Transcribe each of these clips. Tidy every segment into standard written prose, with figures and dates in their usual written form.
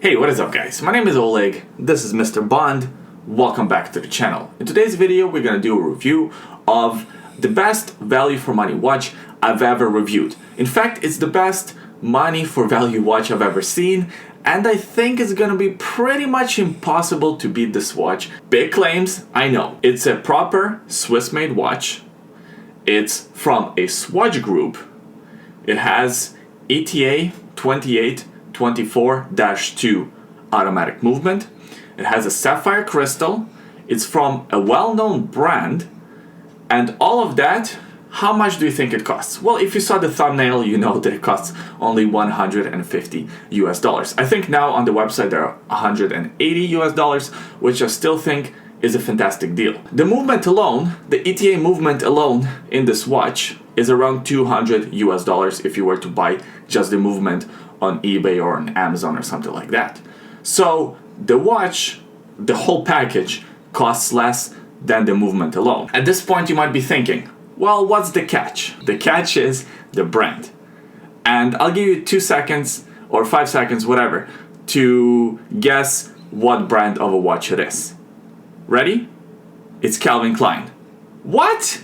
Hey, what is up guys? My name is Oleg, this is Mr. Bond, welcome back to the channel. In today's video we're gonna do a review of the best value for money watch I've ever reviewed. In fact, it's the best money for value watch I've ever seen, and I think it's gonna be pretty much impossible to beat this watch. Big claims, I know. It's a proper Swiss-made watch. It's from a Swatch group. It has ETA 2824-2 automatic movement. It has a sapphire crystal. It's from a well-known brand. And all of that, how much do you think it costs? Well, if you saw the thumbnail, you know that it costs only $150 US. I think now on the website there are $180 US, which I still think is a fantastic deal. The movement alone, the ETA movement alone in this watch is around $200 US if you were to buy just the movement on eBay or on Amazon or something like that. So the watch, the whole package, costs less than the movement alone. At this point you might be thinking, well, what's the catch? The catch is the brand. And I'll give you 2 seconds or 5 seconds, whatever, to guess what brand of a watch it is. Ready? It's Calvin Klein. What?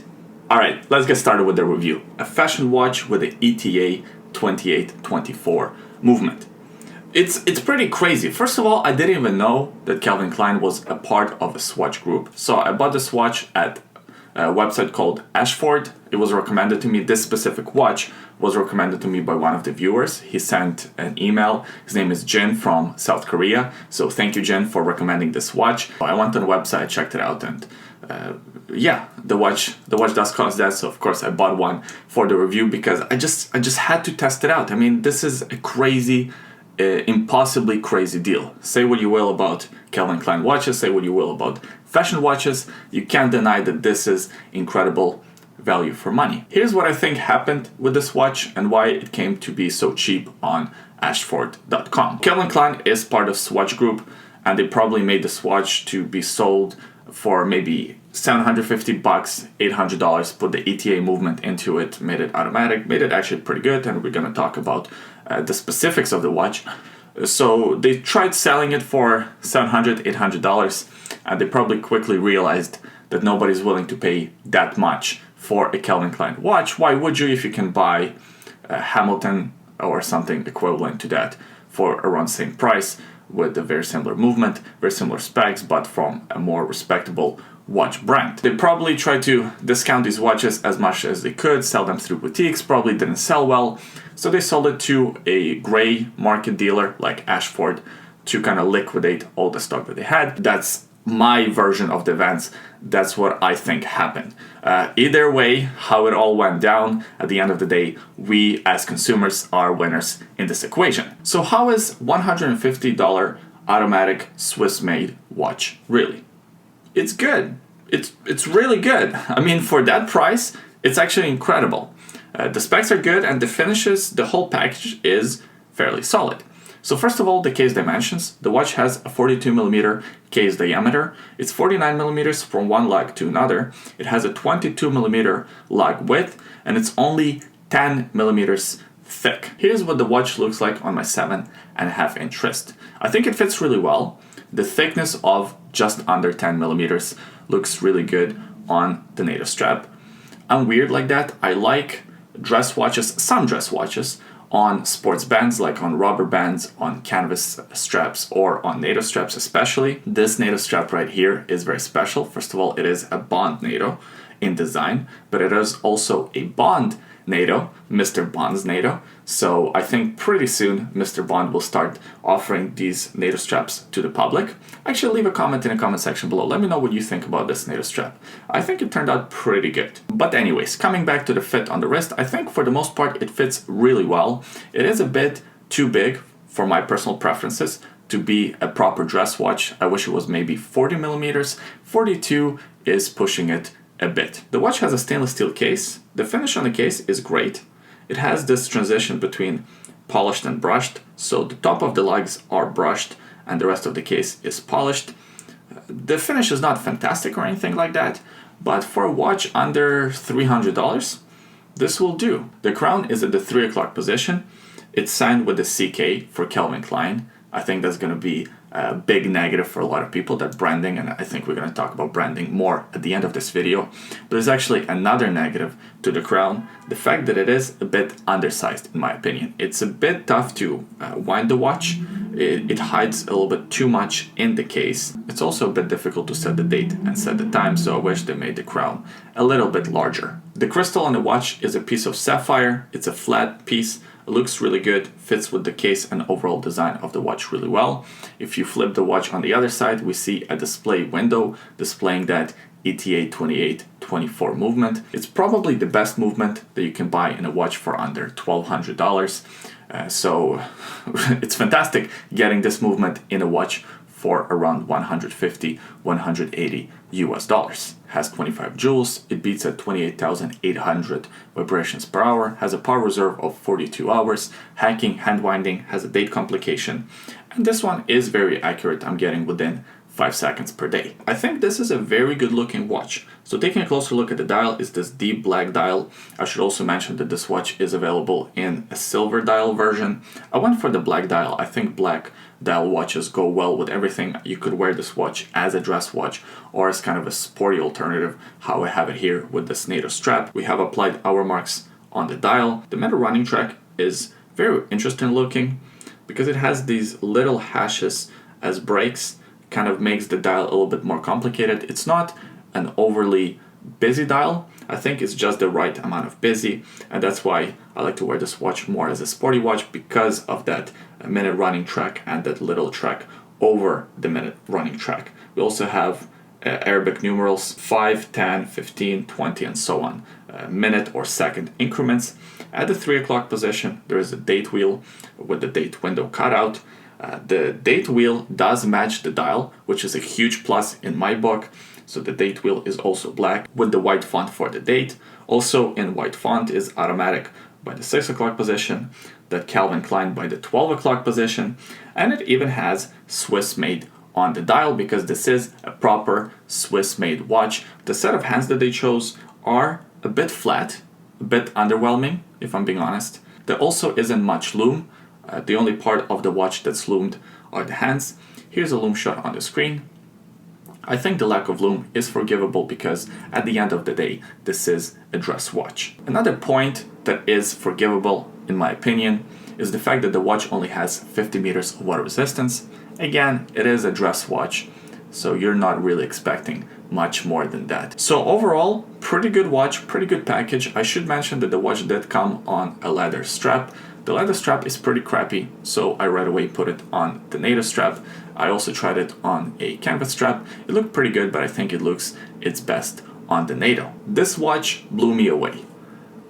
Alright, let's get started with the review. A fashion watch with the ETA 2824 movement. It's pretty crazy. First of all, I didn't even know that Calvin Klein was a part of a Swatch group. So I bought this watch at a website called Ashford. It was recommended to me. This specific watch was recommended to me by one of the viewers. He sent an email. His name is Jin from South Korea. So thank you, Jin, for recommending this watch. I went on the website, checked it out, and yeah, the watch does cost that. So of course I bought one for the review because I just had to test it out. I mean, this is a crazy, impossibly crazy deal. Say what you will about Calvin Klein watches, say what you will about fashion watches, you can't deny that this is incredible value for money. Here's what I think happened with this watch and why it came to be so cheap on ashford.com. Calvin Klein is part of Swatch Group, and they probably made this watch to be sold for maybe $750, $800, put the ETA movement into it, made it automatic, made it actually pretty good, and we're gonna talk about the specifics of the watch. So they tried selling it for $700, $800, and they probably quickly realized that nobody's willing to pay that much for a Calvin Klein watch. Why would you if you can buy a Hamilton or something equivalent to that for around the same price with a very similar movement, very similar specs, but from a more respectable watch brand. They probably tried to discount these watches as much as they could, sell them through boutiques, probably didn't sell well, so they sold it to a gray market dealer like Ashford to kind of liquidate all the stock that they had. That's my version of the events. That's what I think happened. Either way, how it all went down, at the end of the day, we as consumers are winners in this equation. So how is $150 automatic Swiss-made watch really? It's good. It's really good. I mean, for that price, it's actually incredible. The specs are good, and the finishes, the whole package is fairly solid. So first of all, the case dimensions. The watch has a 42mm case diameter. It's 49mm from one lug to another. It has a 22mm lug width, and it's only 10mm thick. Here's what the watch looks like on my 7.5-inch wrist. I think it fits really well. The thickness of just under 10mm looks really good on the NATO strap. I'm weird like that. I like dress watches, some dress watches, on sports bands, like on rubber bands, on canvas straps, or on NATO straps especially. This NATO strap right here is very special. First of all, it is a Bond NATO in design, but it is also a Bond NATO, Mr. Bond's NATO. So I think pretty soon Mr. Bond will start offering these NATO straps to the public. Actually, leave a comment in the comment section below. Let me know what you think about this NATO strap. I think it turned out pretty good. But anyways, coming back to the fit on the wrist, I think for the most part it fits really well. It is a bit too big for my personal preferences to be a proper dress watch. I wish it was maybe 40mm. 42 is pushing it a bit. The watch has a stainless steel case. The finish on the case is great. It has this transition between polished and brushed, so the top of the lugs are brushed and the rest of the case is polished. The finish is not fantastic or anything like that, but for a watch under $300, this will do. The crown is at the 3 o'clock position. It's signed with the CK for Calvin Klein. I think that's going to be a big negative for a lot of people, that branding, and I think we're going to talk about branding more at the end of this video. But there's actually another negative to the crown, the fact that it is a bit undersized in my opinion. It's a bit tough to wind the watch. It hides a little bit too much in the case. It's also a bit difficult to set the date and set the time, so I wish they made the crown a little bit larger. The crystal on the watch is a piece of sapphire. It's a flat piece. It looks really good, fits with the case and overall design of the watch really well. If you flip the watch on the other side, we see a display window displaying that ETA 28-24 movement. It's probably the best movement that you can buy in a watch for under $1,200. So it's fantastic getting this movement in a watch for around 150, 180 US dollars. Has 25 joules, it beats at 28,800 vibrations per hour, has a power reserve of 42 hours, hacking, hand winding, has a date complication, and this one is very accurate. I'm getting within 5 seconds per day. I think this is a very good looking watch. So taking a closer look at the dial is this deep black dial. I should also mention that this watch is available in a silver dial version. I went for the black dial. I think black dial watches go well with everything. You could wear this watch as a dress watch or as kind of a sporty alternative, how I have it here with this NATO strap. We have applied hour marks on the dial. The metal running track is very interesting looking because it has these little hashes as breaks. Kind of makes the dial a little bit more complicated. It's not an overly busy dial. I think it's just the right amount of busy, and that's why I like to wear this watch more as a sporty watch, because of that minute running track and that little track over the minute running track. We also have Arabic numerals 5, 10, 15, 20 and so on, minute or second increments. At the 3 o'clock position there is a date wheel with the date window cut out. The date wheel does match the dial, which is a huge plus in my book. So the date wheel is also black with the white font for the date. Also in white font is automatic by the 6 o'clock position, that Calvin Klein by the 12 o'clock position, and it even has Swiss made on the dial because this is a proper Swiss made watch. The set of hands that they chose are a bit flat, a bit underwhelming if I'm being honest. There also isn't much lume. The only part of the watch that's loomed are the hands. Here's a lume shot on the screen. I think the lack of lume is forgivable because at the end of the day, this is a dress watch. Another point that is forgivable, in my opinion, is the fact that the watch only has 50 meters of water resistance. Again, it is a dress watch, so you're not really expecting much more than that. So overall, pretty good watch, pretty good package. I should mention that the watch did come on a leather strap. The leather strap is pretty crappy, so I right away put it on the NATO strap. I also tried it on a canvas strap. It looked pretty good, but I think it looks its best on the NATO. This watch blew me away.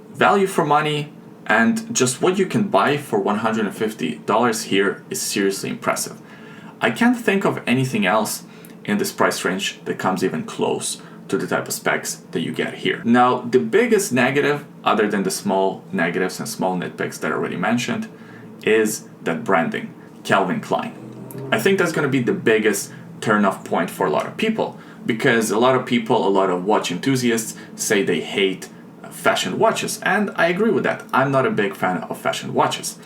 Value for money, and just what you can buy for $150 here is seriously impressive. I can't think of anything else in this price range that comes even close to the type of specs that you get here. Now, the biggest negative, other than the small negatives and small nitpicks that I already mentioned, is that branding, Calvin Klein. I think that's going to be the biggest turn-off point for a lot of people, because a lot of people, a lot of watch enthusiasts say they hate fashion watches, and I agree with that. I'm not a big fan of fashion watches,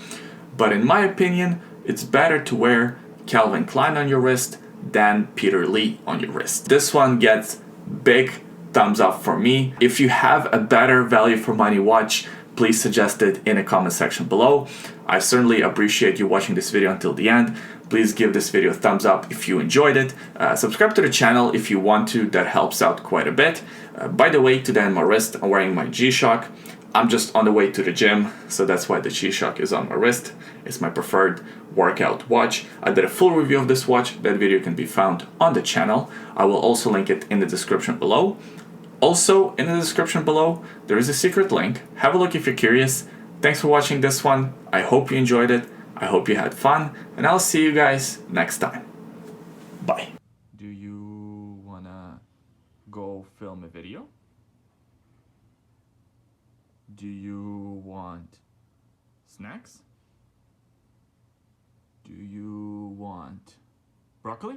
but in my opinion, it's better to wear Calvin Klein on your wrist than Peter Lee on your wrist. This one gets big thumbs up for me. If you have a better value for money watch, please suggest it in the comment section below. I certainly appreciate you watching this video until the end. Please give this video a thumbs up if you enjoyed it. Subscribe to the channel if you want to, that helps out quite a bit. By the way, today on my wrist, I'm wearing my G-Shock. I'm just on the way to the gym, so that's why the G-Shock is on my wrist. It's my preferred workout watch. I did a full review of this watch. That video can be found on the channel. I will also link it in the description below. Also, in the description below, there is a secret link. Have a look if you're curious. Thanks for watching this one. I hope you enjoyed it. I hope you had fun, and I'll see you guys next time. Bye. Do you wanna go film a video? Do you want snacks? Do you want broccoli?